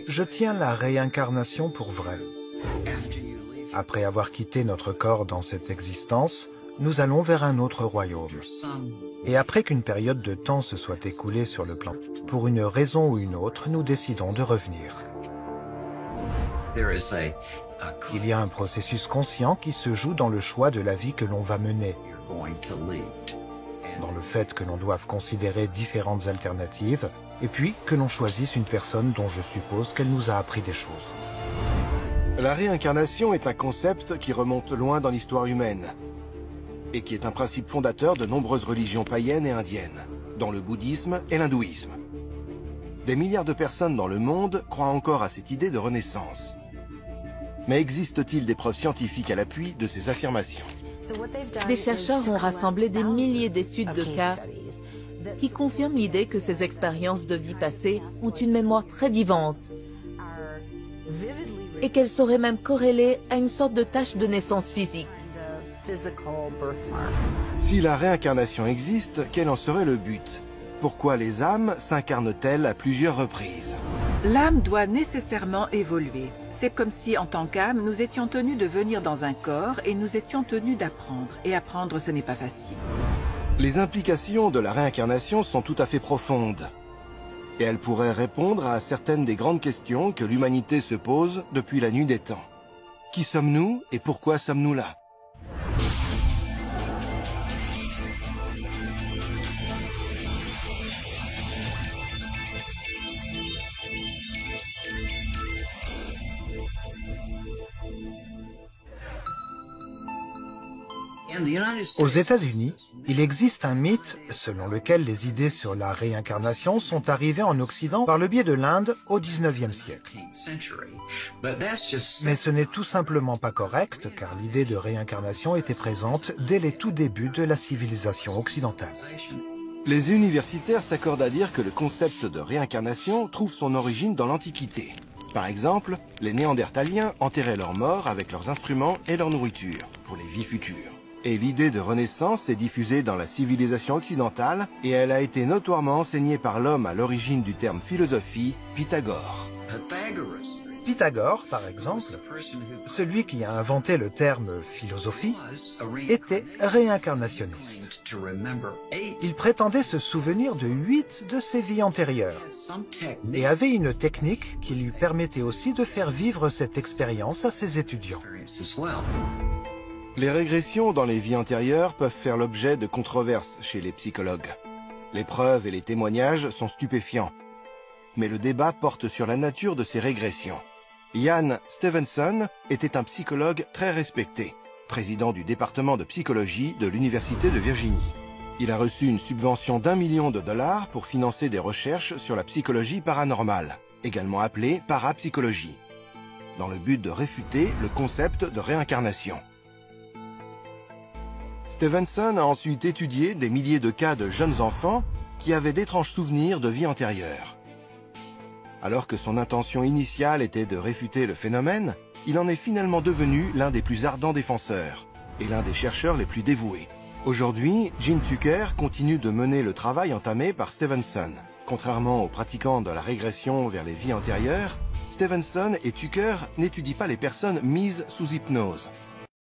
Je tiens la réincarnation pour vrai. Après avoir quitté notre corps dans cette existence, nous allons vers un autre royaume. Et après qu'une période de temps se soit écoulée sur le plan, pour une raison ou une autre, nous décidons de revenir. Il y a un processus conscient qui se joue dans le choix de la vie que l'on va mener, dans le fait que l'on doive considérer différentes alternatives, et puis que l'on choisisse une personne dont je suppose qu'elle nous a appris des choses. La réincarnation est un concept qui remonte loin dans l'histoire humaine et qui est un principe fondateur de nombreuses religions païennes et indiennes, dont le bouddhisme et l'hindouisme. Des milliards de personnes dans le monde croient encore à cette idée de renaissance. Mais existe-t-il des preuves scientifiques à l'appui de ces affirmations? Des chercheurs ont rassemblé des milliers d'études de cas qui confirment l'idée que ces expériences de vie passée ont une mémoire très vivante et qu'elles seraient même corrélées à une sorte de tache de naissance physique. Si la réincarnation existe, quel en serait le but? Pourquoi les âmes s'incarnent-elles à plusieurs reprises? L'âme doit nécessairement évoluer. C'est comme si, en tant qu'âme, nous étions tenus de venir dans un corps et nous étions tenus d'apprendre. Et apprendre, ce n'est pas facile. Les implications de la réincarnation sont tout à fait profondes. Et elles pourraient répondre à certaines des grandes questions que l'humanité se pose depuis la nuit des temps. Qui sommes-nous et pourquoi sommes-nous là? Aux États-Unis, il existe un mythe selon lequel les idées sur la réincarnation sont arrivées en Occident par le biais de l'Inde au XIXe siècle. Mais ce n'est tout simplement pas correct, car l'idée de réincarnation était présente dès les tout débuts de la civilisation occidentale. Les universitaires s'accordent à dire que le concept de réincarnation trouve son origine dans l'Antiquité. Par exemple, les Néandertaliens enterraient leurs morts avec leurs instruments et leur nourriture pour les vies futures. Et l'idée de renaissance s'est diffusée dans la civilisation occidentale et elle a été notoirement enseignée par l'homme à l'origine du terme philosophie, Pythagore. Pythagore, par exemple, celui qui a inventé le terme philosophie, était réincarnationniste. Il prétendait se souvenir de 8 de ses vies antérieures et avait une technique qui lui permettait aussi de faire vivre cette expérience à ses étudiants. Les régressions dans les vies antérieures peuvent faire l'objet de controverses chez les psychologues. Les preuves et les témoignages sont stupéfiants. Mais le débat porte sur la nature de ces régressions. Ian Stevenson était un psychologue très respecté, président du département de psychologie de l'Université de Virginie. Il a reçu une subvention d'1 million de dollars pour financer des recherches sur la psychologie paranormale, également appelée parapsychologie, dans le but de réfuter le concept de réincarnation. Stevenson a ensuite étudié des milliers de cas de jeunes enfants qui avaient d'étranges souvenirs de vie antérieure. Alors que son intention initiale était de réfuter le phénomène, il en est finalement devenu l'un des plus ardents défenseurs et l'un des chercheurs les plus dévoués. Aujourd'hui, Jim Tucker continue de mener le travail entamé par Stevenson. Contrairement aux pratiquants de la régression vers les vies antérieures, Stevenson et Tucker n'étudient pas les personnes mises sous hypnose.